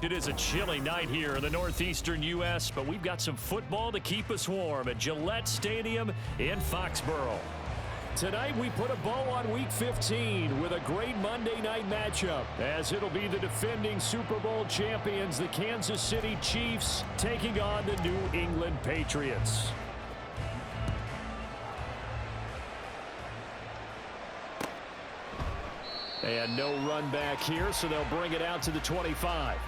It is a chilly night here in the northeastern U.S., but we've got some football to keep us warm at Gillette Stadium in Foxborough. Tonight, we put a bow on Week 15 with a great Monday night matchup, as it'll be the defending Super Bowl champions, the Kansas City Chiefs, taking on the New England Patriots. And no run back here, so they'll bring it out to the 25.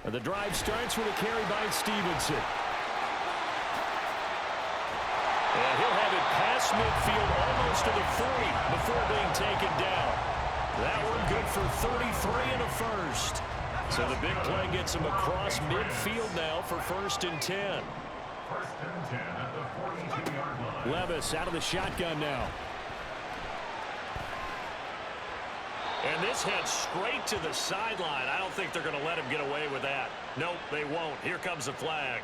The drive starts with a carry by Stevenson. And he'll have it past midfield almost to the 40 before being taken down. That one good for 33 and a first. So the big play gets him across midfield now for 1st and 10. 1st and 10 at the 42-yard line. Levis out of the shotgun now. And this heads straight to the sideline. I don't think they're going to let him get away with that. Nope, they won't. Here comes the flag.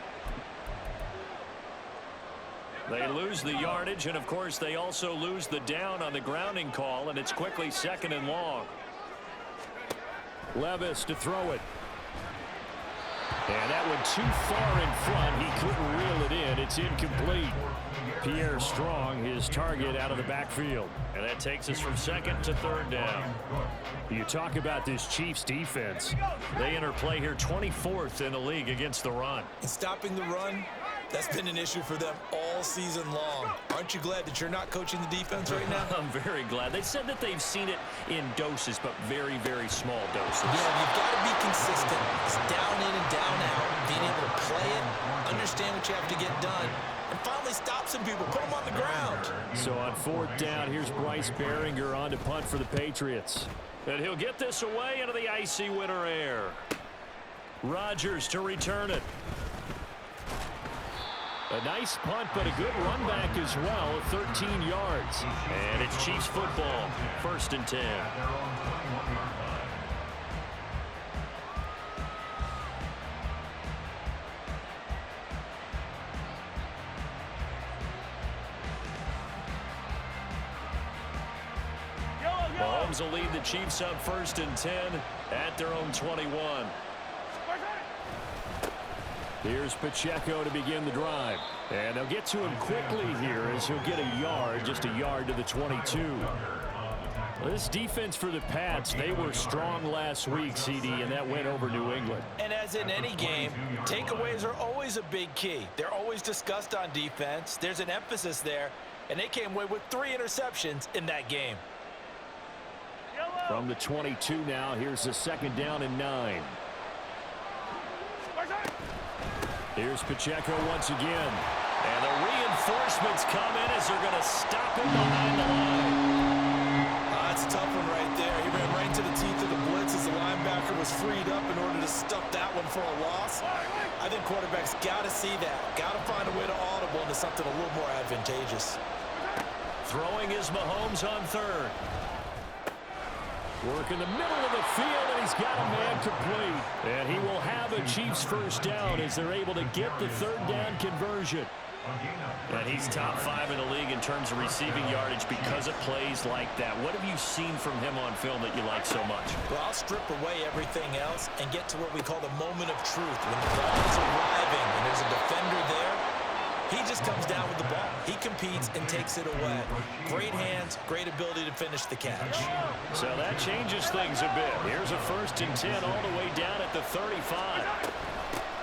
They lose the yardage, and of course they also lose the down on the grounding call, and it's quickly 2nd and long. Levis to throw it. And that one too far in front. He couldn't reel it in. It's incomplete. Pierre Strong, his target out of the backfield. And that takes us from 2nd to 3rd down. You talk about this Chiefs defense. They enter play here 24th in the league against the run. And stopping the run, that's been an issue for them all season long. Aren't you glad that you're not coaching the defense right now? I'm very glad. They said that they've seen it in doses, but very, very small doses. Yeah, you've got to be consistent. It's down in and down out, being able to play it, understand what you have to get done, and finally stop some people, put them on the ground. So on 4th down, here's Bryce Behringer on to punt for the Patriots. And he'll get this away into the icy winter air. Rodgers to return it. A nice punt, but a good run back as well, 13 yards. And it's Chiefs football, 1st and 10. Mahomes will lead the Chiefs up 1st and 10 at their own 21. Here's Pacheco to begin the drive. And they'll get to him quickly here as he'll get a yard, just a yard to the 22. This defense for the Pats, they were strong last week, CD, and that went over New England. And as in any game, takeaways are always a big key. They're always discussed on defense. There's an emphasis there, and they came away with 3 interceptions in that game. From the 22 now, here's the 2nd down and 9. Here's Pacheco once again. And the reinforcements come in as they're going to stop him behind the line. That's a tough one right there. He ran right into the teeth of the blitz as the linebacker was freed up in order to stuff that one for a loss. I think quarterbacks got to see that. Got to find a way to audible into something a little more advantageous. Throwing is Mahomes on 3rd. Work in the middle of the field, and he's got a man complete. And he will have a Chiefs 1st down as they're able to get the 3rd down conversion. And he's top 5 in the league in terms of receiving yardage because of plays like that. What have you seen from him on film that you like so much? Well, I'll strip away everything else and get to what we call the moment of truth. When the ball is arriving and there's a defender there, he just comes down with the ball. He competes and takes it away. Great hands, great ability to finish the catch. So that changes things a bit. Here's a 1st and 10 all the way down at the 35.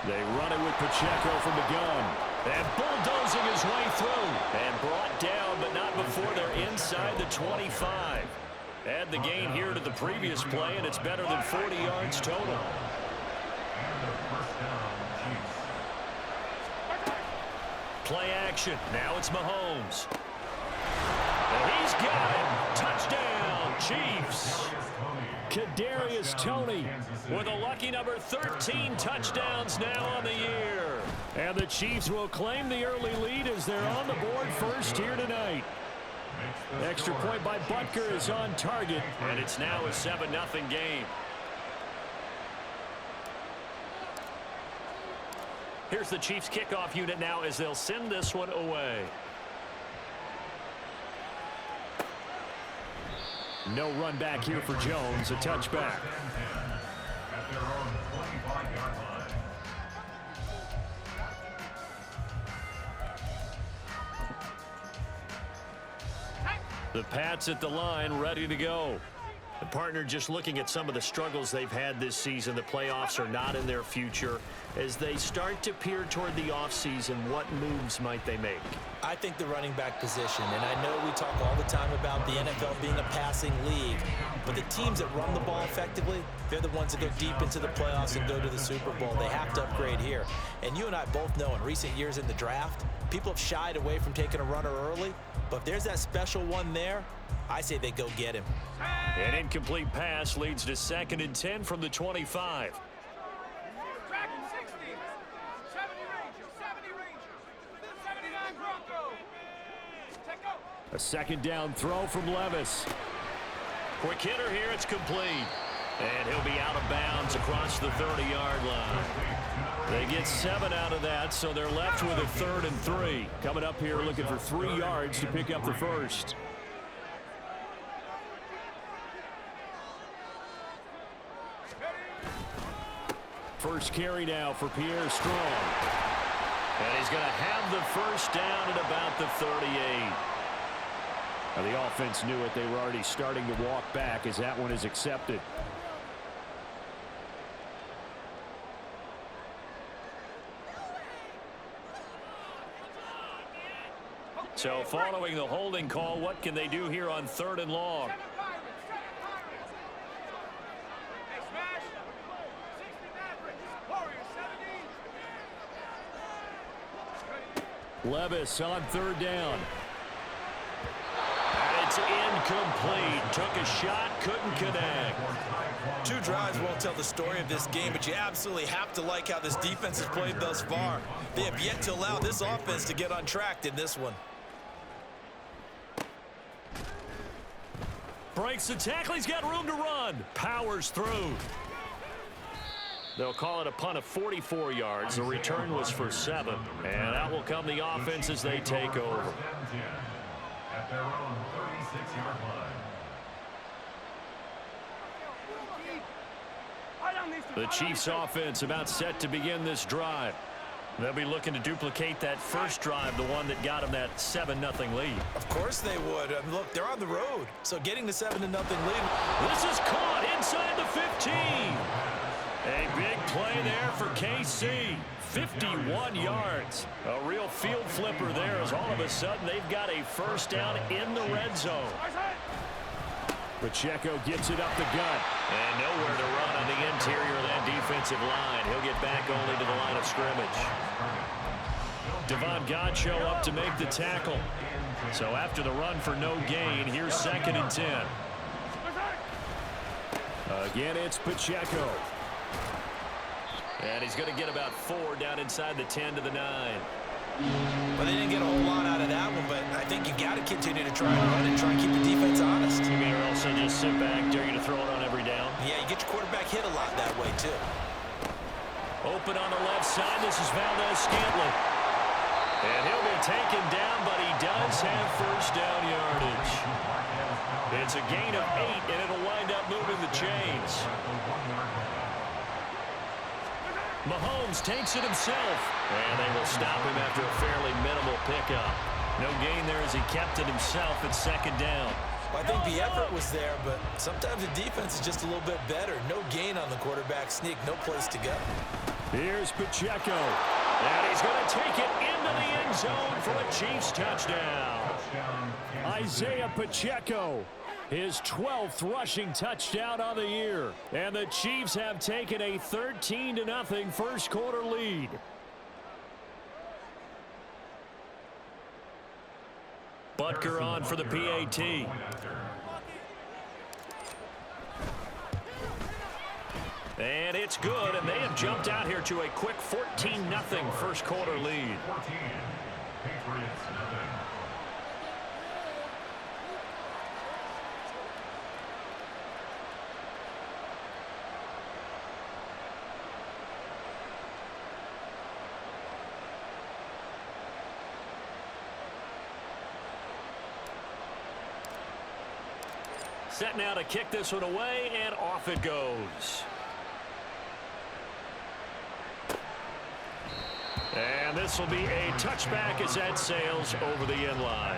They run it with Pacheco from the gun. And bulldozing his way through. And brought down, but not before they're inside the 25. Add the gain here to the previous play, and it's better than 40 yards total. Play action. Now it's Mahomes. And he's got it. Touchdown, Chiefs. Kadarius Toney with a lucky number 13 touchdowns now on the year. And the Chiefs will claim the early lead as they're on the board first here tonight. Extra point by Butker is on target, and it's now a 7-0 game. Here's the Chiefs kickoff unit now as they'll send this one away. No run back here for Jones, a touchback. At their own 25-yard line. The Pats at the line, ready to go. The partner just looking at some of the struggles they've had this season. The playoffs are not in their future. As they start to peer toward the offseason, what moves might they make? I think the running back position, and I know we talk all the time about the NFL being a passing league, but the teams that run the ball effectively, they're the ones that go deep into the playoffs and go to the Super Bowl. They have to upgrade here. And you and I both know in recent years in the draft, people have shied away from taking a runner early, but if there's that special one there, I say they go get him. An incomplete pass leads to 2nd and 10 from the 25. A 2nd down throw from Levis. Quick hitter here, it's complete. And he'll be out of bounds across the 30-yard line. They get 7 out of that, so they're left with a 3rd and 3. Coming up here looking for 3 yards to pick up the first. First carry now for Pierre Strong. And he's going to have the first down at about the 38. Now the offense knew it. They were already starting to walk back as that one is accepted. So following the holding call, what can they do here on 3rd and long? Levis on 3rd down. And it's incomplete. Took a shot, couldn't connect. 2 drives won't tell the story of this game, but you absolutely have to like how this defense has played thus far. They have yet to allow this offense to get on track in this one. Breaks the tackle. He's got room to run. Powers through. They'll call it a punt of 44 yards. The return was for 7. And out will come the offense as they take over. At their own 36-yard line. The Chiefs offense about set to begin this drive. They'll be looking to duplicate that first drive, the one that got them that 7-0 lead. Of course they would. Look, they're on the road, so getting the 7-0 lead. This is caught inside the 15. A big play there for KC. 51 yards. A real field flipper there as all of a sudden they've got a first down in the red zone. Pacheco gets it up the gut. And nowhere to run on the interior of that defensive line. He'll get back only to the line of scrimmage. Devon Godchaux up to make the tackle. So after the run for no gain, here's 2nd and 10. Again, it's Pacheco. And he's going to get about 4 down inside the 10 to the 9. Well, they didn't get a whole lot out of that one, but I think you got to continue to try and run and try and keep the defense honest. You mean, or else they'll just sit back, dare you to throw it on every down? Yeah, you get your quarterback hit a lot that way, too. Open on the left side. This is Valdez-Scantling. And he'll be taken down, but he does have first down yardage. It's a gain of 8, and it'll wind up moving the chains. Mahomes takes it himself. And they will stop him after a fairly minimal pickup. No gain there as he kept it himself at 2nd down. Well, I think the effort was there, but sometimes the defense is just a little bit better. No gain on the quarterback sneak, no place to go. Here's Pacheco. And he's going to take it into the end zone for a Chiefs touchdown. Isaiah Pacheco. His 12th rushing touchdown on the year. And the Chiefs have taken a 13-0 first quarter lead. Butker on for the PAT. And it's good, and they have jumped out here to a quick 14-0 first quarter lead. 14. Patriots nothing. Set now to kick this one away, and off it goes. And this will be a touchback as that sails over the end line.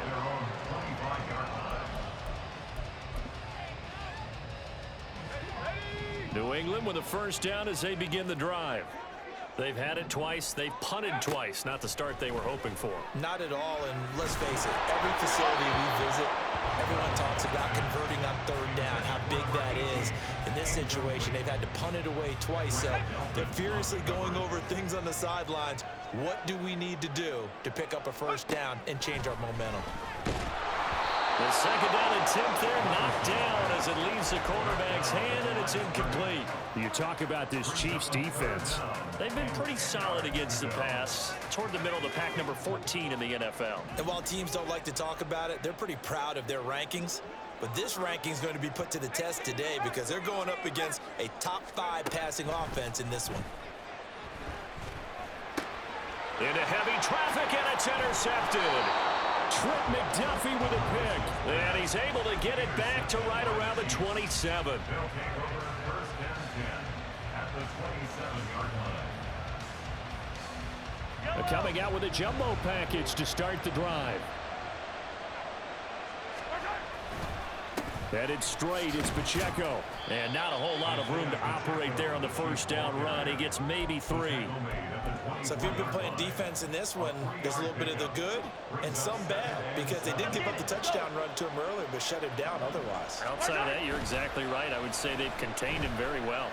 New England with a first down as they begin the drive. They've had it twice. They've punted twice. Not the start they were hoping for. Not at all, and let's face it, every facility we visit, everyone talks about converting on third down, how big that is. In this situation, they've had to punt it away twice, so they're furiously going over things on the sidelines. What do we need to do to pick up a first down and change our momentum? The second down attempt there knocked down as it leaves the quarterback's hand, and it's incomplete. You talk about this Chiefs defense. They've been pretty solid against the pass, toward the middle of the pack, number 14 in the NFL. And while teams don't like to talk about it, they're pretty proud of their rankings. But this ranking is going to be put to the test today because they're going up against a top 5 passing offense in this one. Into heavy traffic, and it's intercepted. Trent McDuffie with a pick. And he's able to get it back to right around the 27. They'll take over first and 10 at the 27-yard line. Coming out with a jumbo package to start the drive. Headed straight, it's Pacheco. And not a whole lot of room to operate there on the first down run. He gets maybe 3. So if you've been playing defense in this one, there's a little bit of the good and some bad because they did give up the touchdown run to him earlier but shut him down otherwise. Outside of that, you're exactly right. I would say they've contained him very well.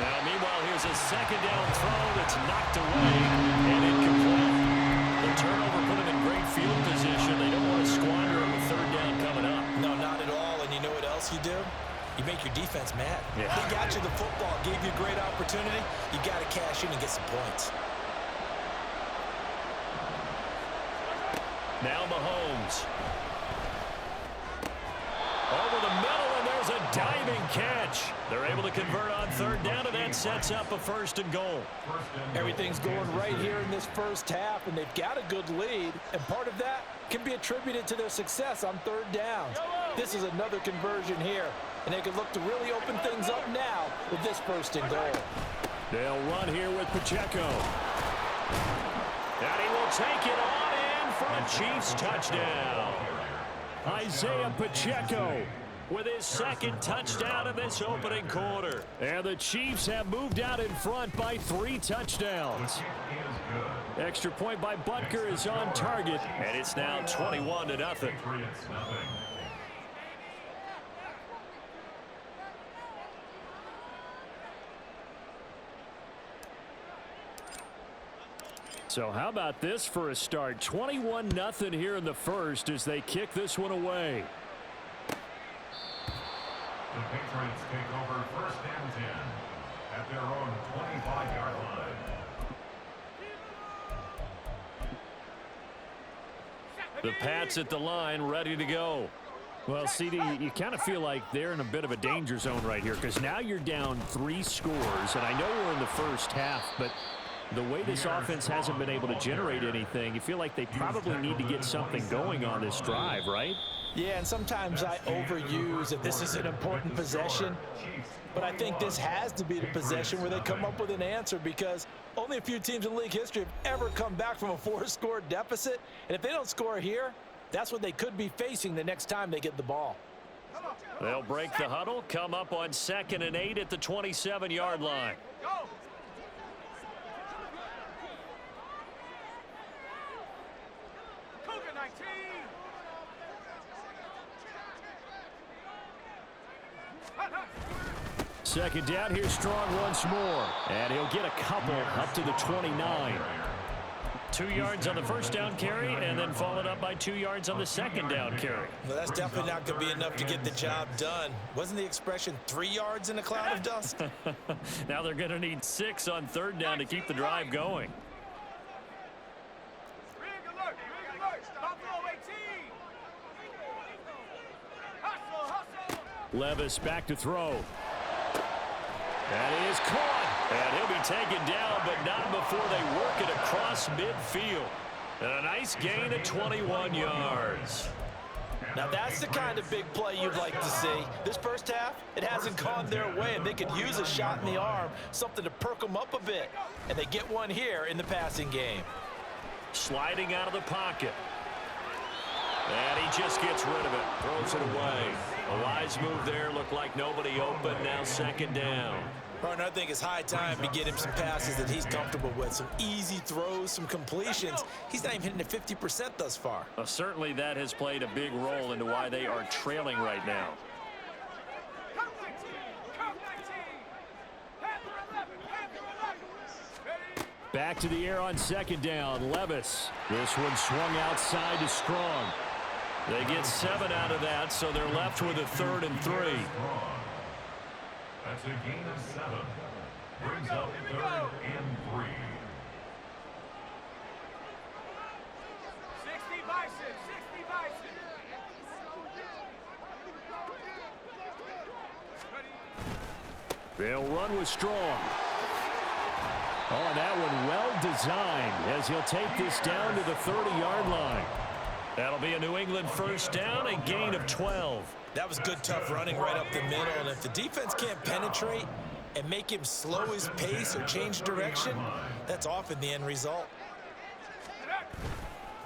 Now, meanwhile, here's a second down throw that's knocked away and incomplete. The turnover put him in great field position. They don't want to squander him with third down coming up. No, not at all. And you know what else you do? You make your defense mad. Yeah. They got you the football, gave you a great opportunity. You got to cash in and get some points. Now Mahomes. Over the middle, and there's a diving catch. They're able to convert on third down, and that sets up a first and goal. Everything's going right here in this first half, and they've got a good lead, and part of that can be attributed to their success on third downs. This is another conversion here, and they can look to really open things up now with this first and goal. They'll run here with Pacheco. And he will take it on in for a Chiefs touchdown. Isaiah Pacheco with his second touchdown in this opening quarter. And the Chiefs have moved out in front by 3 touchdowns. Extra point by Butker is on target, and it's now 21-0. So how about this for a start? 21-0 here in the first as they kick this one away. The Patriots take over first and 10 at their own 25-yard line. The Pats at the line, ready to go. Well, CD, you kind of feel like they're in a bit of a danger zone right here because now you're down 3 scores, and I know we're in the first half, but the way this offense hasn't been able to generate anything, you feel like they probably need to get something going on this drive, right? Yeah, and sometimes I overuse that this is an important possession, but I think this has to be the possession where they come up with an answer because only a few teams in league history have ever come back from a 4-score deficit, and if they don't score here, that's what they could be facing the next time they get the ball. They'll break the huddle, come up on 2nd and 8 at the 27-yard line. Second down, here's Strong once more. And he'll get a couple up to the 29. 2 yards on the first down carry and then followed up by 2 yards on the second down carry. Well, that's definitely not going to be enough to get the job done. Wasn't the expression 3 yards in a cloud of dust? Now they're going to need 6 on third down to keep the drive going. Levis back to throw. That is caught. And he'll be taken down, but not before they work it across midfield. And a nice gain of 21 yards. Now that's the kind of big play you'd like to see. This first half, it hasn't gone their way, and they could use a shot in the arm, something to perk them up a bit. And they get one here in the passing game. Sliding out of the pocket. And he just gets rid of it. Throws it away. A wise move there. Looked like nobody open. Now second down. Partner, I think it's high time to get him some passes that he's comfortable with. Some easy throws, some completions. He's not even hitting at 50% thus far. Certainly that has played a big role into why they are trailing right now. Back to the air on second down. Levis. This one swung outside to Strong. They get 7 out of that, so they're left with a 3rd and 3. That's a gain of 7. Brings up 3rd and 3. 60 Bison, 60 Bison. They'll run with Strong. Oh, that one well designed as he'll take this down to the 30-yard line. That'll be a New England first down, a gain of 12. That was good, tough running right up the middle. And if the defense can't penetrate and make him slow his pace or change direction, that's often the end result.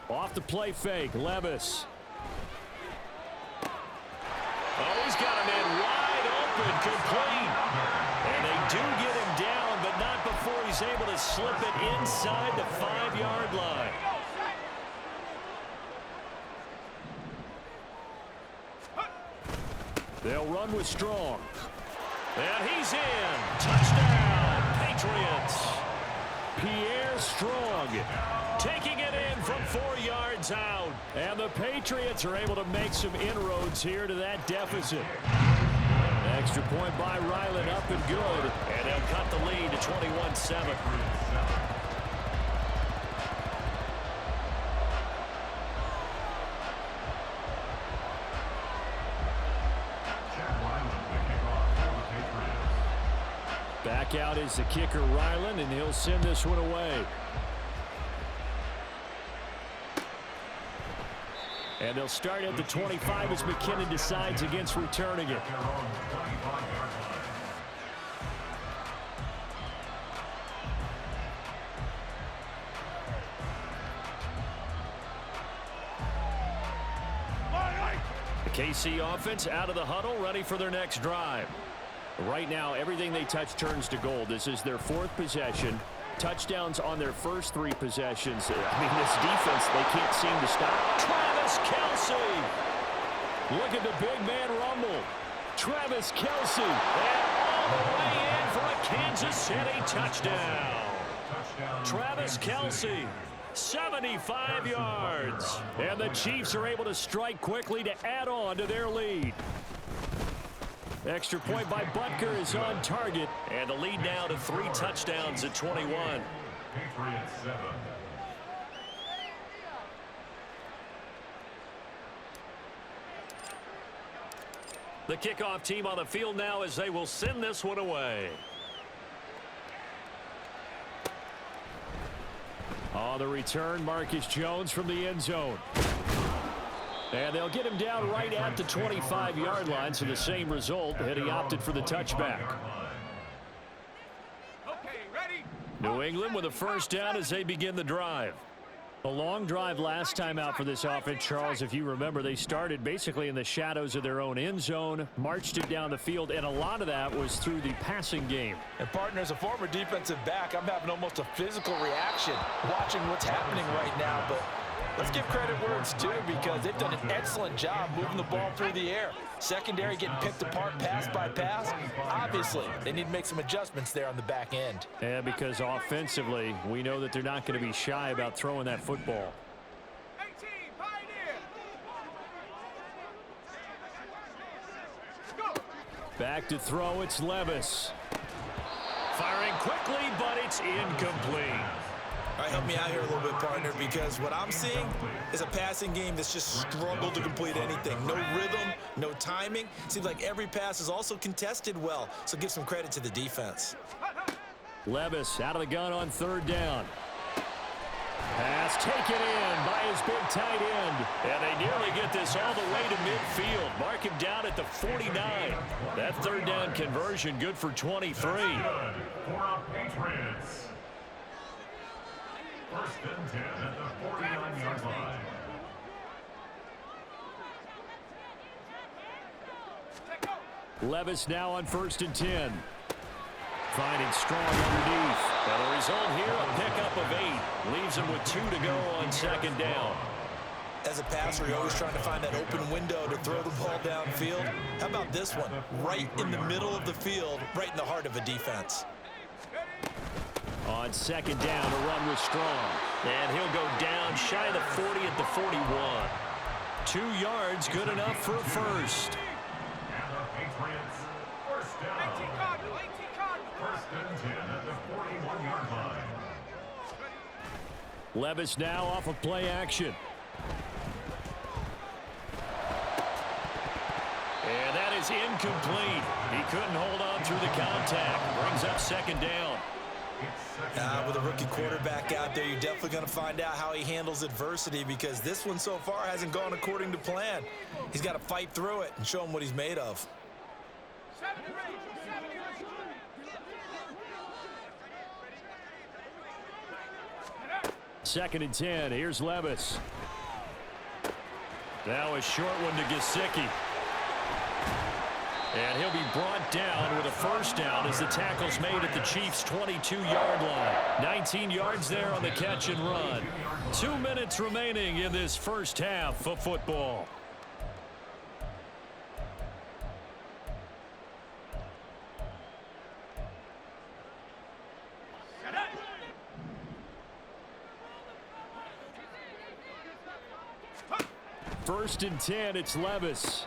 Off the play fake, Levis. Oh, he's got a man wide open, complete. And they do get him down, but not before he's able to slip it inside the 5-yard line. They'll run with Strong. And he's in. Touchdown, Patriots. Pierre Strong taking it in from 4 yards out. And the Patriots are able to make some inroads here to that deficit. Extra point by Ryland, up and good. And they'll cut the lead to 21-7. Back out is the kicker, Ryland, and he'll send this one away. And they'll start at the 25 as McKinnon decides against returning it. The KC offense out of the huddle, ready for their next drive. Right now, everything they touch turns to gold. This is their 4th possession. Touchdowns on their first 3 possessions. I mean, this defense, they can't seem to stop. Travis Kelce! Look at the big man rumble. Travis Kelce. And all the way in for a Kansas City touchdown. Travis Kelce, 75 yards. And the Chiefs are able to strike quickly to add on to their lead. Extra point by Butker is on target. And the lead now to 3 touchdowns at 21. Patriots 7. The kickoff team on the field now as they will send this one away. On the return, Marcus Jones from the end zone. And they'll get him down right at the 25-yard line, so the same result, and he opted for the touchback. Okay, ready? New England with a first down as they begin the drive. A long drive last time out for this offense, Charles. If you remember, they started basically in the shadows of their own end zone, marched it down the field, and a lot of that was through the passing game. And partner, as a former defensive back, I'm having almost a physical reaction watching what's happening right now. But Let's give credit where it's due because they've done an excellent job moving the ball through the air. Secondary getting picked apart pass by pass. Obviously, they need to make some adjustments there on the back end. Yeah, because offensively, we know that they're not going to be shy about throwing that football. 18, Pioneer. Go. Back to throw, it's Levis. Firing quickly, but it's incomplete. All right, help me out here a little bit, partner, because what I'm seeing is a passing game that's just struggled to complete anything. No rhythm, no timing. Seems like every pass is also contested well, so give some credit to the defense. Levis out of the gun on third down. Pass taken in by his big tight end. And they nearly get this all the way to midfield. Mark him down at the 49. That third down conversion good for 23. For our Patriots. First and 10 at the 49-yard line. Levis now on first and 10. Finding Strong underneath. And the result here, a pickup of 8. Leaves him with 2 to go on second down. As a passer, you're always trying to find that open window to throw the ball downfield. How about this one? Right in the middle of the field, right in the heart of a defense. On second down, a run with Strong. And he'll go down shy of the 40 at the 41. 2 yards, good enough for a first. And the Patriots, first down. 18 Cardinal, 18 Cardinal. First and 10 at the 41-yard line. Levis now off of play action. And that is incomplete. He couldn't hold on through the contact. Brings up second down. With a rookie quarterback out there, you're definitely going to find out how he handles adversity because this one so far hasn't gone according to plan. He's got to fight through it and show him what he's made of. 70 range, 70 range. Second and 10. Here's Levis. Now a short one to Gesicki. And he'll be brought down with a first down as the tackle's made at the Chiefs' 22-yard line. 19 yards there on the catch and run. 2 minutes remaining in this first half of football. First and 10, it's Levis.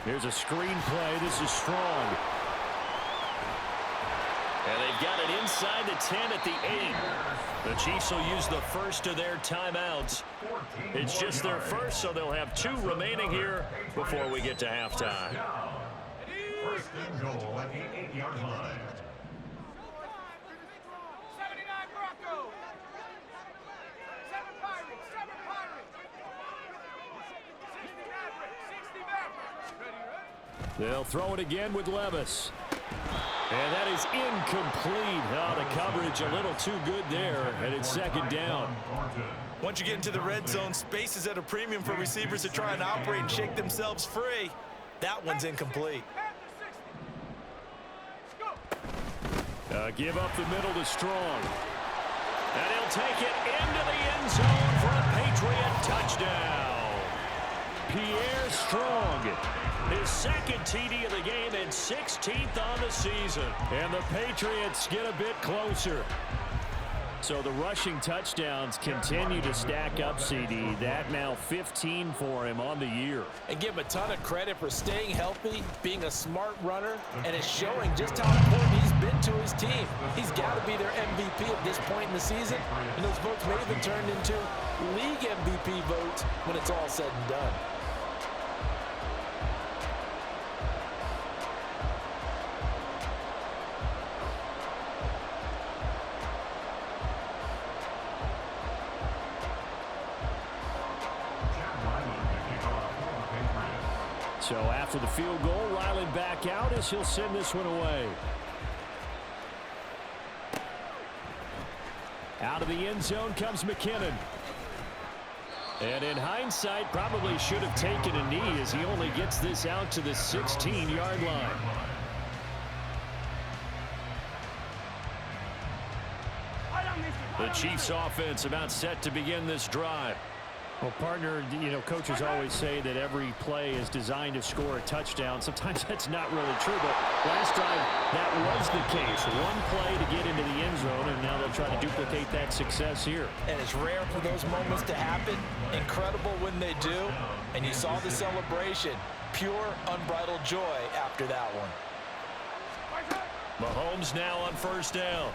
Here's a screen play. This is Strong. And they've got it inside the 10 at the 8. The Chiefs will use the first of their timeouts. It's just their first, so they'll have 2 remaining here before we get to halftime. First and goal at the 8-yard line. 79 Bronco. 7 Pirates, 7 Pirates. 60 Mavericks, 60 Mavericks. Ready, ready? They'll throw it again with Levis. And that is incomplete. Oh, the coverage a little too good there, and it's second down. Once you get into the red zone, space is at a premium for receivers to try and operate and shake themselves free. That one's incomplete. Give up the middle to Strong. And he'll take it into the end zone for a Patriot touchdown. Pierre Strong, his second TD of the game and 16th on the season. And the Patriots get a bit closer. So the rushing touchdowns continue to stack up, CD. That now 15 for him on the year. And give him a ton of credit for staying healthy, being a smart runner, and it's showing just how important he's been to his team. He's got to be their MVP at this point in the season, and those votes may have been turned into league MVP votes when it's all said and done. So after the field goal, Ryland back out as he'll send this one away. Out of the end zone comes McKinnon. And in hindsight, probably should have taken a knee as he only gets this out to the 16-yard line. The Chiefs offense about set to begin this drive. Well, partner, coaches always say that every play is designed to score a touchdown. Sometimes that's not really true, but last time that was the case. One play to get into the end zone, and now they'll try to duplicate that success here. And it's rare for those moments to happen. Incredible when they do. And you saw the celebration. Pure, unbridled joy after that one. Mahomes now on first down.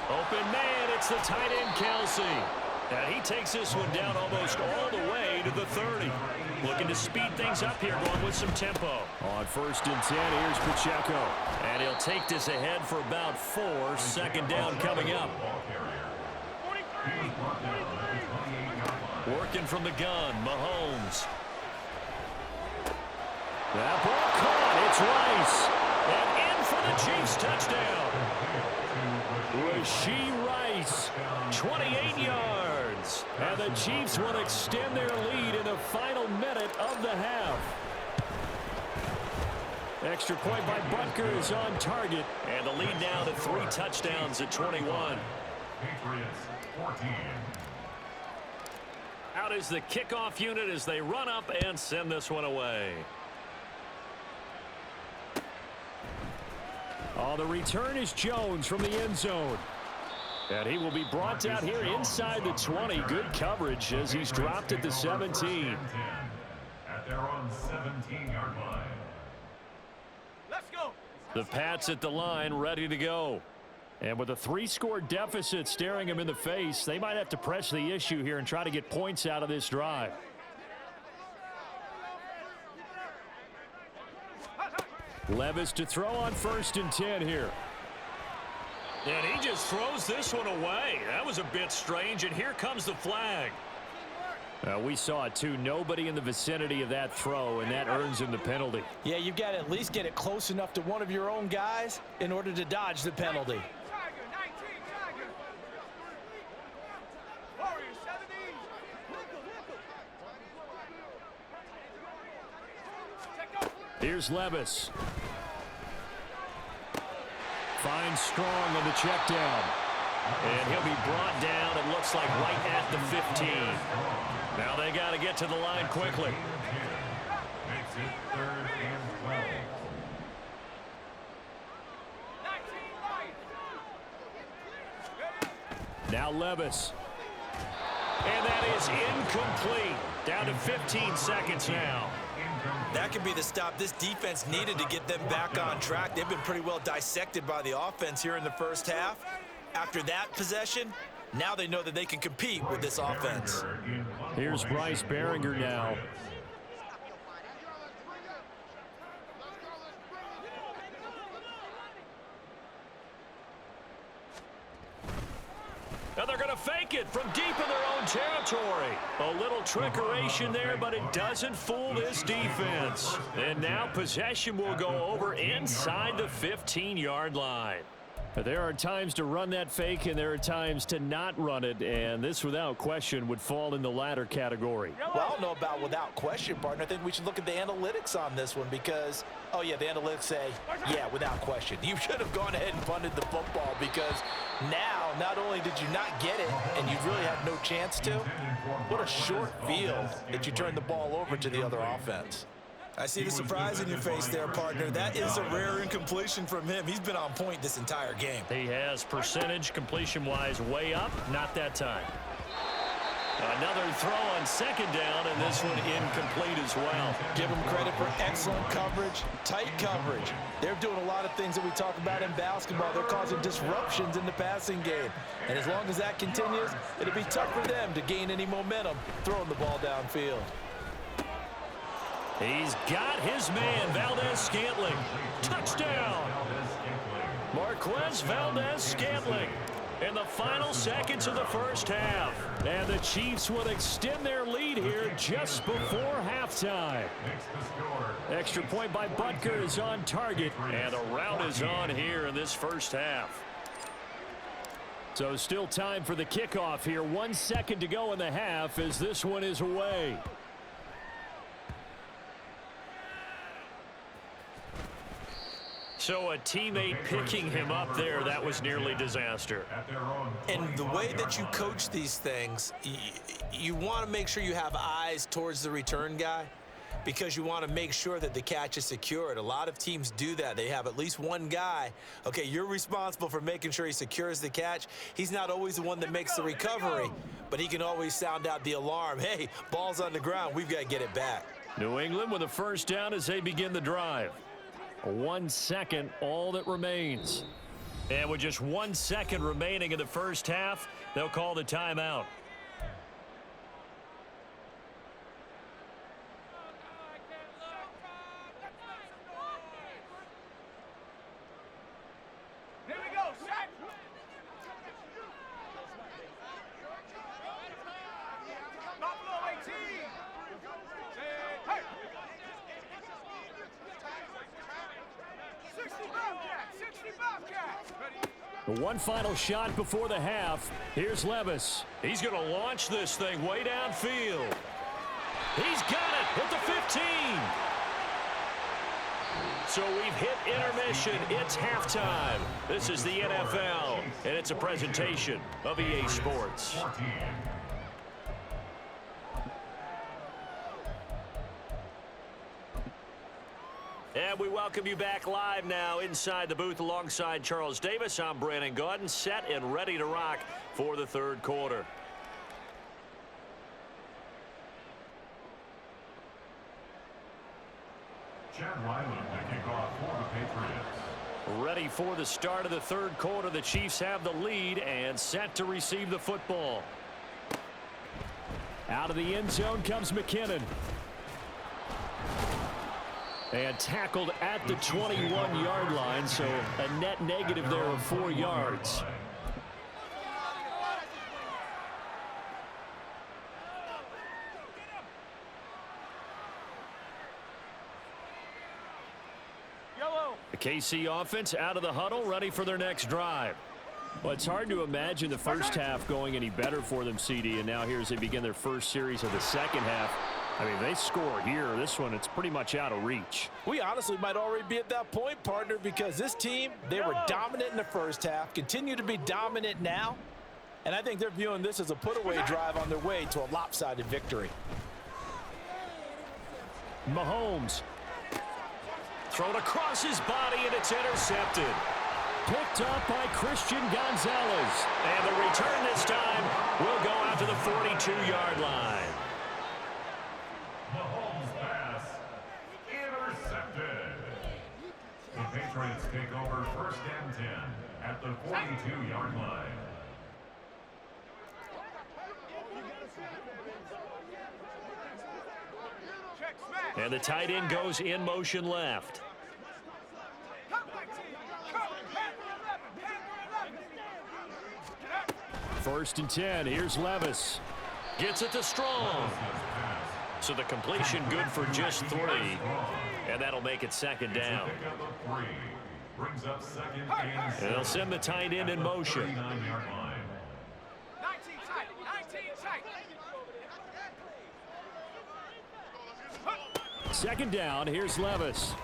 Open man, it's the tight end, Kelsey. And he takes this one down almost all the way to the 30. Looking to speed things up here, going with some tempo. On 1st and 10, here's Pacheco. And he'll take this ahead for about 4. 2nd down coming up. Working from the gun, Mahomes. That ball caught, it's Rice. And in for the Chiefs touchdown. Rashee Rice, 28 yards. And the Chiefs will extend their lead in the final minute of the half. Extra point by Butker is on target. And the lead now to 3 touchdowns at 21. Patriots 14. Out is the kickoff unit as they run up and send this one away. Oh, the return is Jones from the end zone. And he will be brought down here inside the 20. Good coverage as he's dropped at the 17. At their own 17-yard line. Let's go. The Pats at the line, ready to go. And with a 3-score deficit staring him in the face, they might have to press the issue here and try to get points out of this drive. Levis to throw on 1st and 10 here. And he just throws this one away. That was a bit strange, and here comes the flag. We saw it too. Nobody in the vicinity of that throw, and that earns him the penalty. Yeah, you've got to at least get it close enough to one of your own guys in order to dodge the penalty. Here's Levis. Finds Strong on the check down. And he'll be brought down, it looks like, right at the 15. Now they got to get to the line quickly. Makes it 3rd and 12. Now Levis. And that is incomplete. Down to 15 seconds now. That could be the stop this defense needed to get them back on track. They've been pretty well dissected by the offense here in the first half. After that possession, now they know that they can compete with this offense. Here's Bryce Behringer now. And they're going to fake it from deep in their own territory. A little trickeration there, but it doesn't fool this defense. And now possession will go over inside the 15-yard line. There are times to run that fake, and there are times to not run it, and this, without question, would fall in the latter category. Well, I don't know about without question, partner. I think we should look at the analytics on this one because, oh, yeah, the analytics say, yeah, without question. You should have gone ahead and punted the football because now, not only did you not get it, and you really had no chance to, what a short field that you turned the ball over to the other offense. I see the surprise in your face there, partner. That is a rare incompletion from him. He's been on point this entire game. He has percentage completion-wise way up, not that time. Another throw on 2nd down, and this one incomplete as well. Give him credit for excellent coverage, tight coverage. They're doing a lot of things that we talk about in basketball. They're causing disruptions in the passing game. And as long as that continues, it'll be tough for them to gain any momentum throwing the ball downfield. He's got his man, Valdez-Scantling. Touchdown! Marquez Valdez-Scantling in the final seconds of the first half. And the Chiefs would extend their lead here just before halftime. Extra point by Butker is on target, and the route is on here in this first half. So still time for the kickoff here. 1 second to go in the half as this one is away. So a teammate picking him up there, that was nearly disaster. And the way that you coach these things, you want to make sure you have eyes towards the return guy because you want to make sure that the catch is secured. A lot of teams do that. They have at least one guy. Okay, you're responsible for making sure he secures the catch. He's not always the one that makes the recovery, but he can always sound out the alarm. Hey, ball's on the ground. We've got to get it back. New England with a first down as they begin the drive. 1 second, all that remains. And with just 1 second remaining in the first half, they'll call the timeout. Here we go, set. Buffalo 18. Hey. 60 Bobcats, 60 Bobcats. Ready? The one final shot before the half. Here's Levis. He's going to launch this thing way downfield. He's got it at the 15. So we've hit intermission. It's halftime. This is the NFL, and it's a presentation of EA Sports. And we welcome you back live now inside the booth alongside Charles Davis. I'm Brandon Gaudin, set and ready to rock for the third quarter. Chad Ryland to kick off for the Patriots. Ready for the start of the third quarter. The Chiefs have the lead and set to receive the football. Out of the end zone comes McKinnon. And tackled at the 21-yard line, so a net negative there of 4 yards. The KC offense out of the huddle, ready for their next drive. Well, it's hard to imagine the first half going any better for them, CD, and now here as they begin their first series of the second half. I mean, they score here. This one, it's pretty much out of reach. We honestly might already be at that point, partner, because this team, they were dominant in the first half, continue to be dominant now, and I think they're viewing this as a put-away drive on their way to a lopsided victory. Mahomes. Thrown across his body, and it's intercepted. Picked up by Christian Gonzalez. And the return this time will go out to the 42-yard line. Mahomes pass intercepted. The Patriots take over first and 10 at the 42-yard line. And the tight end goes in motion left. First and 10. Here's Levis. Gets it to Strong. So the completion good for just 3. And that'll make it second down. And they'll send the tight end in motion. 19 tight, 19 tight. Second down. Here's Levis.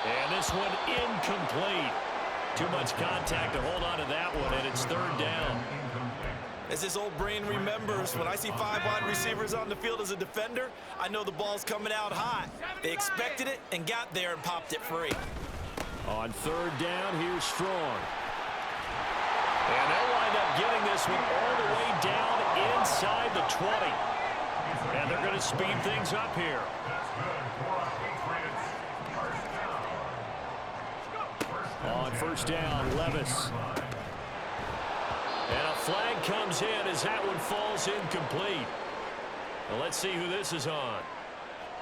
And this one incomplete. Too much contact to hold on to that one, and it's third down. As this old brain remembers, when I see 5 wide receivers on the field as a defender, I know the ball's coming out hot. They expected it and got there and popped it free. On third down, here's Strong. And they'll wind up getting this one all the way down inside the 20. And they're going to speed things up here. On first down, Levis. And a flag comes in as that one falls incomplete. Well, let's see who this is on.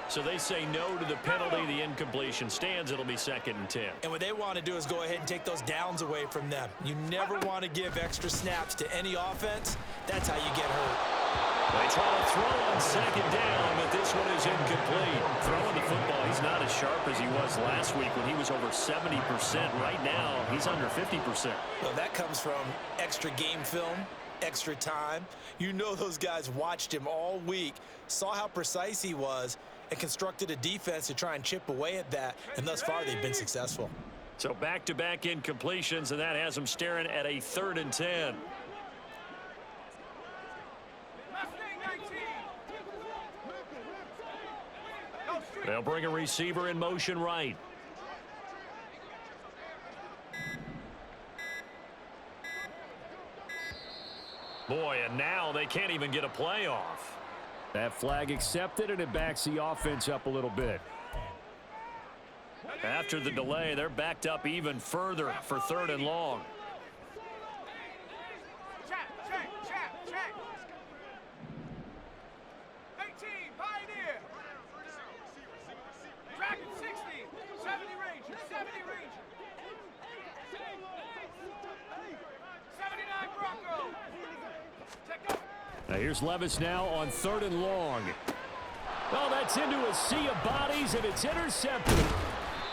So they say no to the penalty. The incompletion stands. It'll be second and 10. And what they want to do is go ahead and take those downs away from them. You never want to give extra snaps to any offense. That's how you get hurt. They try to throw on second down, but this one is incomplete. Throwing the football, he's not as sharp as he was last week when he was over 70%. Right now, he's under 50%. Well, that comes from extra game film, extra time. You know those guys watched him all week, saw how precise he was, and constructed a defense to try and chip away at that, and thus far they've been successful. So back-to-back incompletions, and that has them staring at a 3rd and 10. They'll bring a receiver in motion right. Boy, and now they can't even get a play off. That flag accepted, and it backs the offense up a little bit. After the delay, they're backed up even further for 3rd and long. Check. 18, Pioneer. Dragon 60, 70 Ranger, 79 Bronco. Check up. Now here's Levis now on 3rd and long. Oh, that's into a sea of bodies, and it's intercepted.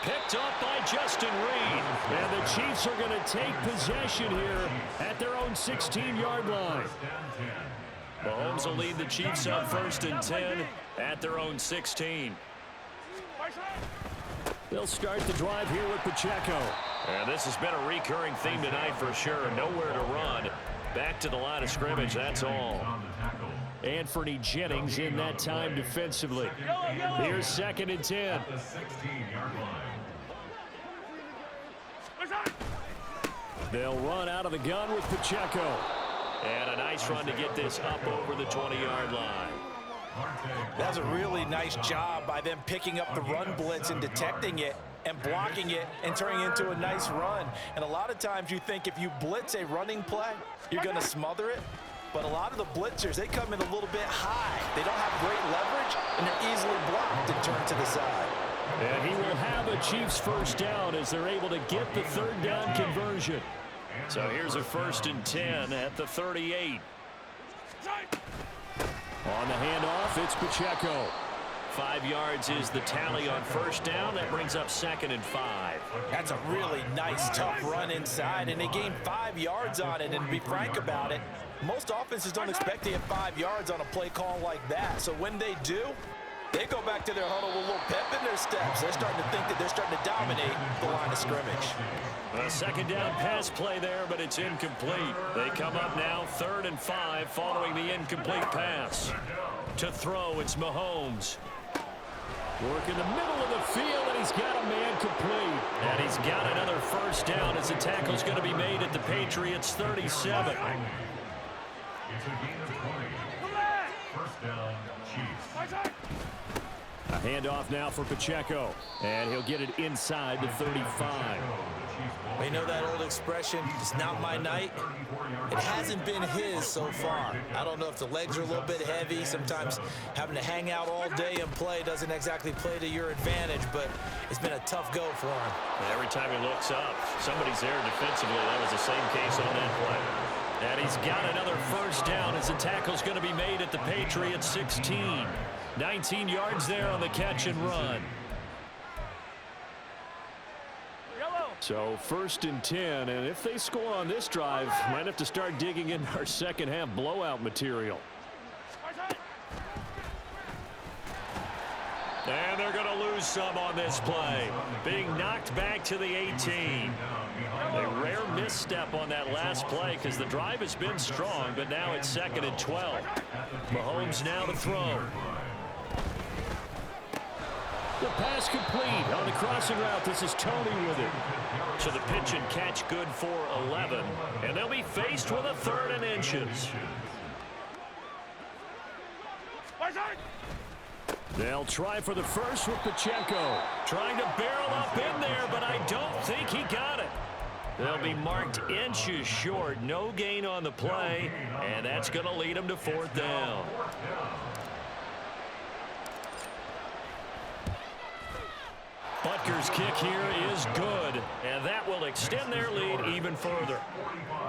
Picked up by Justin Reed. And the Chiefs are going to take possession here at their own 16-yard line. Mahomes will lead the Chiefs up 1st and 10 at their own 16. They'll start the drive here with Pacheco. And this has been a recurring theme tonight for sure. Nowhere to run. Back to the line of scrimmage, that's all. Anthony Jennings in that time defensively. Here's 2nd and 10. They'll run out of the gun with Pacheco. And a nice run to get this up over the 20-yard line. That's a really nice job by them picking up the run blitz and detecting it and blocking it and turning it into a nice run. And a lot of times you think if you blitz a running play, you're going to smother it. But a lot of the blitzers, they come in a little bit high. They don't have great leverage, and they're easily blocked and turned to the side. And he will have a Chiefs 1st down as they're able to get the 3rd down conversion. So here's a 1st and 10 at the 38. On the handoff, it's Pacheco. 5 yards is the tally on 1st down. That brings up 2nd and 5. That's a really nice, tough run inside, and they gained 5 yards on it. And to be frank about it, most offenses don't expect to get 5 yards on a play call like that. So when they do, they go back to their huddle with a little pep in their steps. They're starting to think that they're starting to dominate the line of scrimmage. A 2nd down pass play there, but it's incomplete. They come up now 3rd and 5 following the incomplete pass. To throw, it's Mahomes. Work in the middle of the field, and he's got a man complete. And he's got another 1st down as the tackle's going to be made at the Patriots 37. It's a gain of 20. 1st down, Chiefs. A handoff now for Pacheco, and he'll get it inside the 35. You know that old expression, it's not my night? It hasn't been his so far. I don't know if the legs are a little bit heavy. Sometimes having to hang out all day and play doesn't exactly play to your advantage, but it's been a tough go for him. And every time he looks up, somebody's there defensively. That was the same case on that play. And he's got another 1st down as the tackle's going to be made at the Patriots 16. 19 yards there on the catch and run. So 1st and 10, and if they score on this drive, might have to start digging in our 2nd half blowout material. And they're going to lose some on this play. Being knocked back to the 18. A rare misstep on that last play because the drive has been strong, but now it's 2nd and 12. Mahomes now to throw. The pass complete on the crossing route. This is Tony with it. So the pitch and catch good for 11. And they'll be faced with a 3rd and inches. They'll try for the 1st with Pacheco. Trying to barrel up in there, but I don't think he got it. They'll be marked inches short. No gain on the play, and that's going to lead them to 4th down. Butker's kick here is good, and that will extend their lead even further.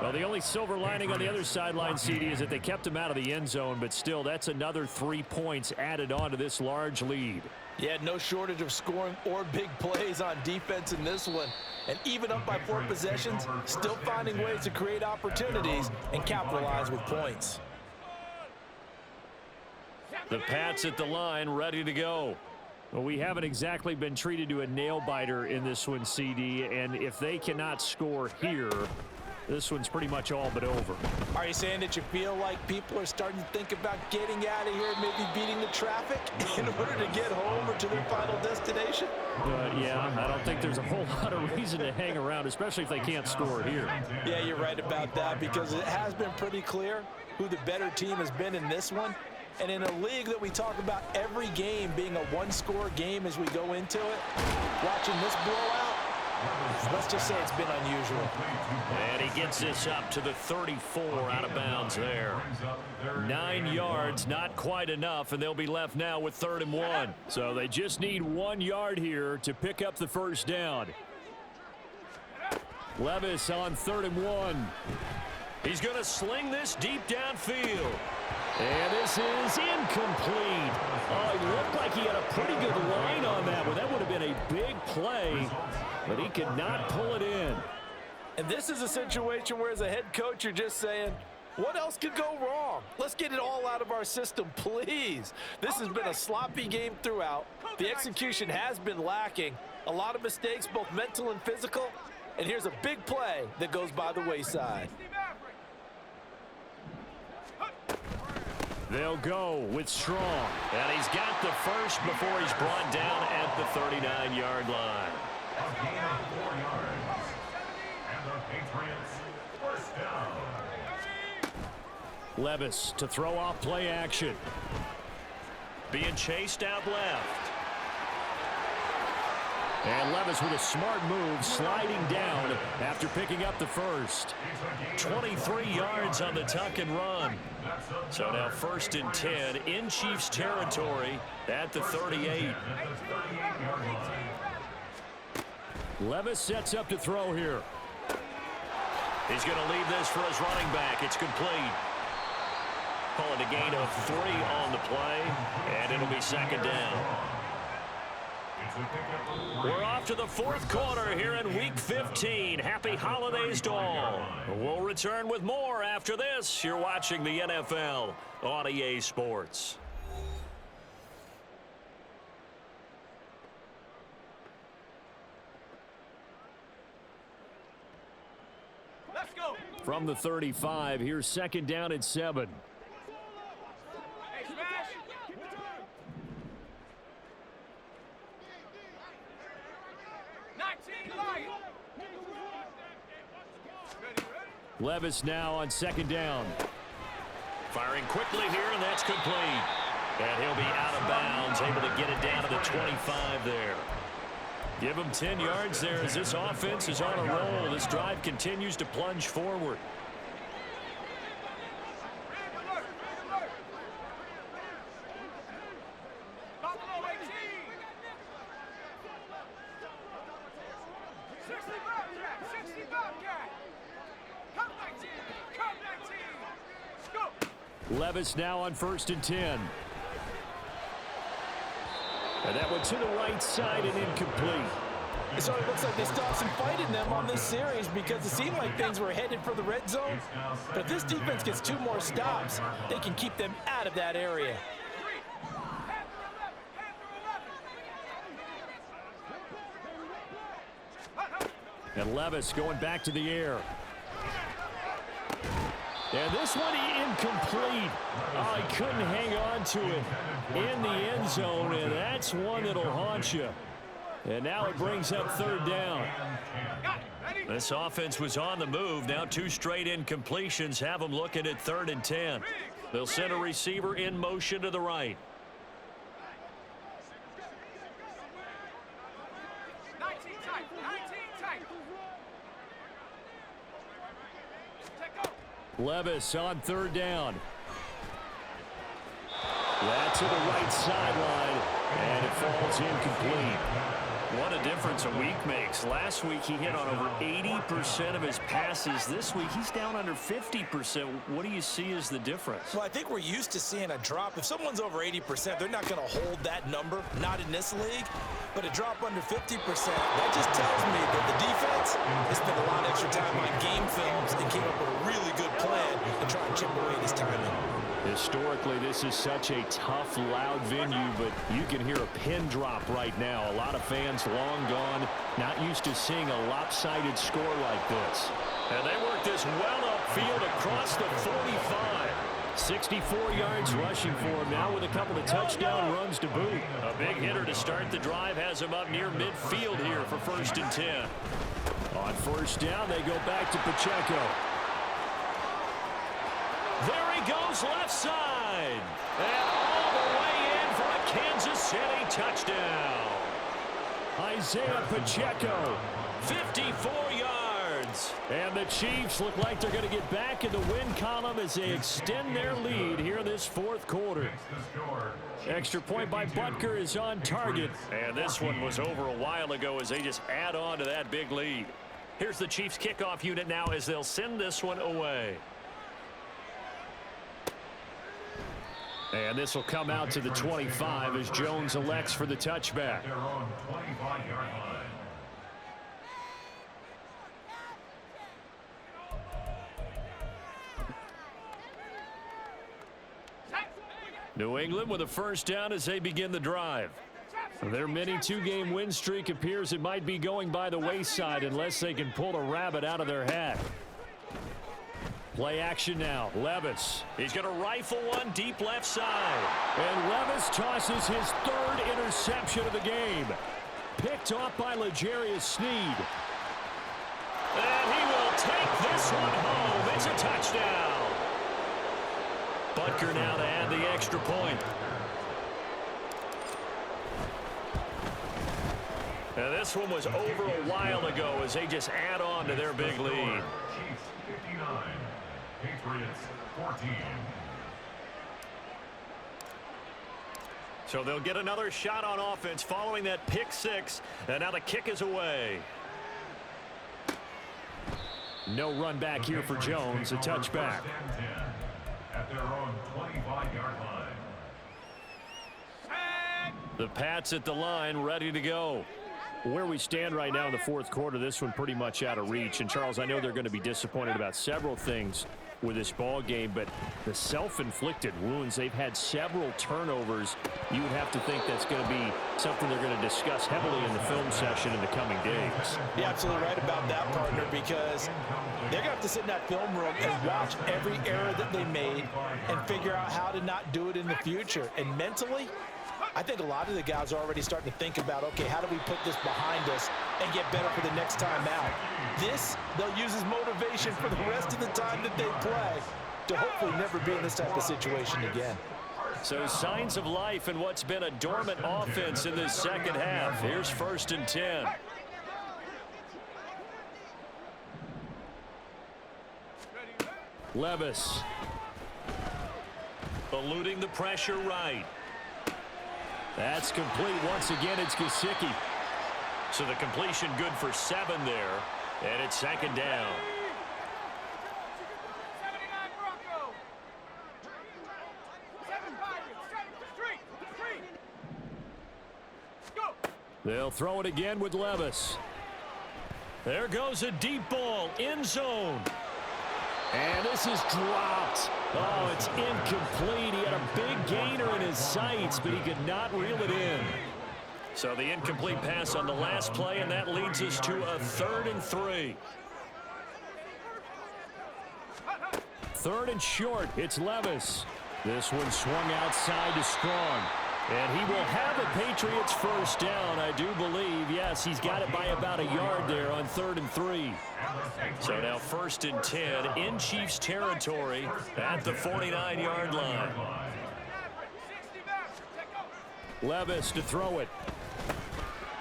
Well, the only silver lining on the other sideline, CD, is that they kept him out of the end zone, but still, that's another 3 points added on to this large lead. Yeah, no shortage of scoring or big plays on defense in this one. And even up by 4 possessions, still finding ways to create opportunities and capitalize with points. The Pats at the line, ready to go. Well, we haven't exactly been treated to a nail-biter in this one, CD, and if they cannot score here, this one's pretty much all but over. Are you saying that you feel like people are starting to think about getting out of here, maybe beating the traffic in order to get home or to their final destination? Yeah, I don't think there's a whole lot of reason to hang around, especially if they can't score here. Yeah, you're right about that, because it has been pretty clear who the better team has been in this one. And in a league that we talk about every game being a one-score game as we go into it, watching this blowout, let's just say it's been unusual. And he gets this up to the 34 out of bounds there. 9 yards, not quite enough, and they'll be left now with 3rd and 1. So they just need 1 yard here to pick up the first down. Levis on 3rd and 1. He's going to sling this deep downfield. And this is incomplete. Oh, he looked like he had a pretty good line on that one. That would have been a big play, but he could not pull it in. And this is a situation where, as a head coach, you're just saying, what else could go wrong? Let's get it all out of our system, please. This has been a sloppy game throughout. The execution has been lacking. A lot of mistakes, both mental and physical. And here's a big play that goes by the wayside. They'll go with Strong. And he's got the first before he's brought down at the 39-yard line. A gain of 4 yards. And the Patriots first down. Levis to throw off play action. Being chased out left. And Levis with a smart move, sliding down after picking up the first. 23 yards on the tuck and run. So now 1st and 10 in Chiefs territory at the 38. Levis sets up to throw here. He's going to leave this for his running back. It's complete. Calling a gain of 3 on the play, and it'll be 2nd down. We're off to the 4th quarter here in Week 15. Happy holidays to all. We'll return with more after this. You're watching the NFL on EA Sports. Let's go. From the 35, here's 2nd down and 7. Hey, smash. 19 Lion. Ready. Levis now on 2nd down. Firing quickly here, and that's complete. And he'll be out of bounds, able to get it down to the 25 there. Give him 10 yards there as this offense is on a roll. This drive continues to plunge forward. Buffalo 18. 60 Bobcat. 60 Bobcat. Come 19. Come 19. Go. Levis now on 1st and 10. And that one to the right side and incomplete. So it looks like they stopped some fight in them on this series, because it seemed like things were headed for the red zone. But if this defense gets 2 more stops, they can keep them out of that area. And Levis going back to the air. And this one incomplete. Oh, he couldn't hang on to it in the end zone, and that's one that'll haunt you. And now it brings up 3rd down. This offense was on the move. Now 2 straight incompletions have them looking at 3rd and 10. They'll send a receiver in motion to the right. 19 tight. 19 tight. Take go. Levis on 3rd down. That's to the right sideline, and it falls incomplete. What a difference a week makes. Last week he hit on over 80% of his passes. This week he's down under 50%. What do you see as the difference? Well, I think we're used to seeing a drop. If someone's over 80%, they're not going to hold that number, not in this league. But a drop under 50%, that just tells me that the defense has spent a lot of extra time on game films and came up with a really good plan to try and chip away at his timing. Historically, this is such a tough, loud venue, but you can hear a pin drop right now. A lot of fans long gone, not used to seeing a lopsided score like this. And they work this well upfield across the 45. 64 yards rushing for him now with a couple of touchdown runs to boot. A big hitter to start the drive has him up near midfield here for 1st and 10. On 1st down, they go back to Pacheco. There he goes left side. And all the way in for a Kansas City touchdown. Isaiah Pacheco, 54 yards. And the Chiefs look like they're going to get back in the win column as they extend their lead here in this 4th quarter. Extra point by Butker is on target. And this one was over a while ago as they just add on to that big lead. Here's the Chiefs kickoff unit now as they'll send this one away. And this will come out to the 25 as Jones elects for the touchback. Their own 25-yard line. New England with a 1st down as they begin the drive. Their mini 2-game win streak appears it might be going by the wayside unless they can pull a rabbit out of their hat. Play action now. Levis. He's going to rifle one deep left side. And Levis tosses his 3rd interception of the game. Picked off by L'Jarius Sneed. And he will take this one home. It's a touchdown. Butker now to add the extra point. And this one was over a while ago as they just add on to their big lead. Chiefs 59, Patriots 14. So they'll get another shot on offense following that pick 6. And now the kick is away. No run back here for Jones. A touchback. At their own 25-yard line. The Pats at the line, ready to go. Where we stand right now in the 4th quarter, this one pretty much out of reach. And, Charles, I know they're going to be disappointed about several things with this ball game, but the self-inflicted wounds, they've had several turnovers. You would have to think that's going to be something they're going to discuss heavily in the film session in the coming days. You're absolutely right about that, partner, because they're going to have to sit in that film room and watch every error that they made and figure out how to not do it in the future. And mentally, I think a lot of the guys are already starting to think about, okay, how do we put this behind us and get better for the next time out? This, they'll use as motivation for the rest of the time that they play to hopefully never be in this type of situation again. So signs of life in what's been a dormant offense in this 2nd half. Here's 1st and 10. Levis. Eluding the pressure right. That's complete. Once again, it's Gesicki. So the completion good for 7 there. And it's 2nd down. 79 Bronco. 7 Pirates. Street. Go. They'll throw it again with Levis. There goes a deep ball. End zone. And this is dropped. Oh, it's incomplete. He had a big gainer in his sights, but he could not reel it in. So the incomplete pass on the last play, and that leads us to a 3rd and 3. 3rd and short. It's Levis. This one swung outside to Strong. And he will have a Patriots 1st down, I do believe. Yes, he's got it by about a yard there on 3rd and 3. So now 1st and 10 in Chiefs territory at the 49-yard line. Levis to throw it.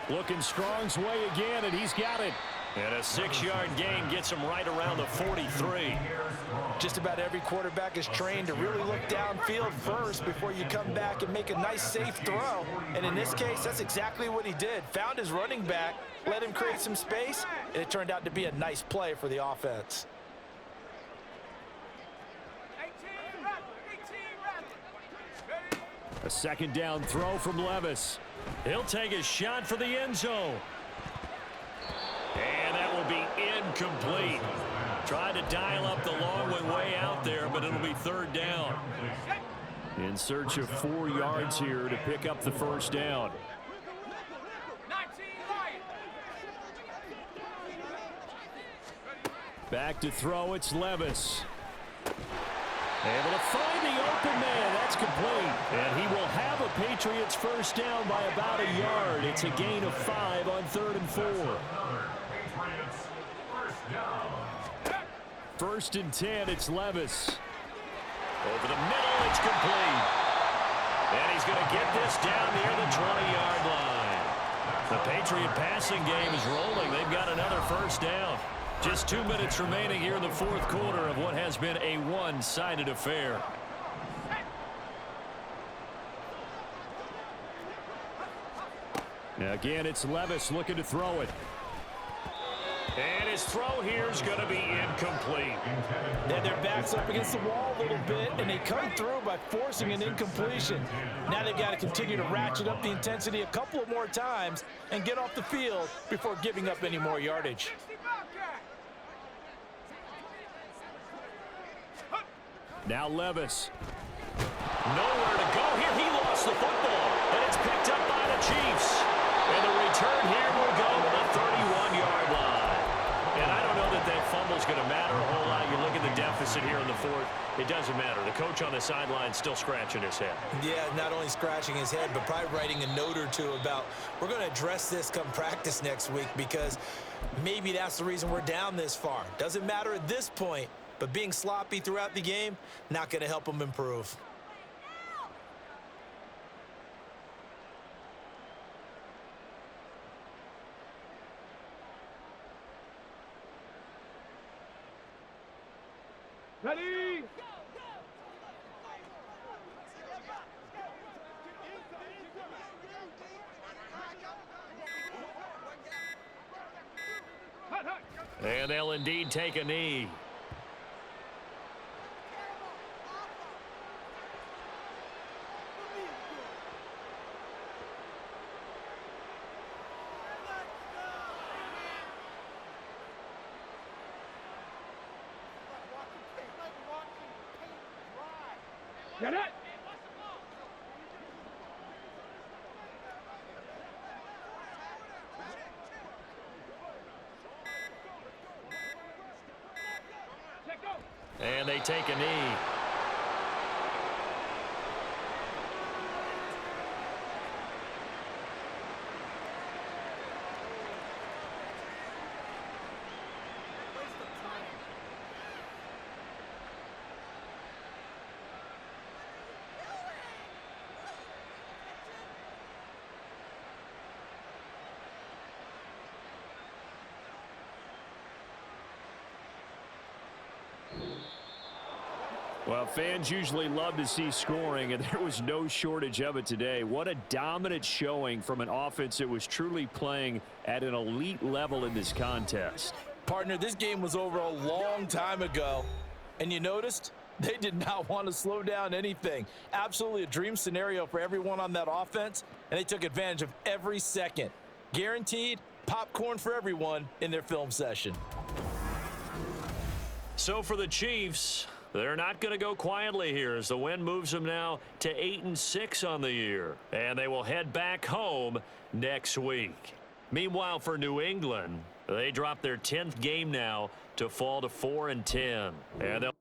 Looking Strong's way again, and he's got it. And a 6-yard gain gets him right around the 43. Just about every quarterback is trained to really look downfield first before you come back and make a nice, safe throw. And in this case, that's exactly what he did. Found his running back, let him create some space, and it turned out to be a nice play for the offense. 18 A second down throw from Levis. He'll take a shot for the end zone. And that will be incomplete. Tried to dial up the long way out there, but it'll be third down. In search of 4 yards here to pick up the first down. 19 Lions. Back to throw, it's Levis. Able to find the open man. That's complete. And he will have a Patriots first down by about a yard. It's a gain of 5 on 3rd and 4. First and 10, it's Levis. Over the middle, it's complete. And he's going to get this down near the 20-yard line. The Patriot passing game is rolling. They've got another first down. Just 2 minutes remaining here in the fourth quarter of what has been a one-sided affair. Now again, it's Levis looking to throw it. And his throw here is going to be incomplete. And their backs up against the wall a little bit, and they come through by forcing an incompletion. Now they've got to continue to ratchet up the intensity a couple of more times and get off the field before giving up any more yardage. Now Levis. Nowhere to go here. He lost the football, and it's picked up by the Chiefs. And the return here will go to the 31-yard line. And I don't know that that fumble's going to matter a whole lot. You look at the deficit here in the fourth. It doesn't matter. The coach on the sideline still scratching his head. Yeah, not only scratching his head, but probably writing a note or two about, we're going to address this come practice next week, because maybe that's the reason we're down this far. Doesn't matter at this point, but being sloppy throughout the game, not going to help them improve. Ready? And they'll indeed take a knee. Get it! And they take a knee. Well, fans usually love to see scoring, and there was no shortage of it today. What a dominant showing from an offense that was truly playing at an elite level in this contest. Partner, this game was over a long time ago, and you noticed they did not want to slow down anything. Absolutely a dream scenario for everyone on that offense, and they took advantage of every second. Guaranteed popcorn for everyone in their film session. So for the Chiefs, they're not going to go quietly here as the win moves them now to 8-6 on the year. And they will head back home next week. Meanwhile, for New England, they drop their 10th game now to fall to 4-10. And they'll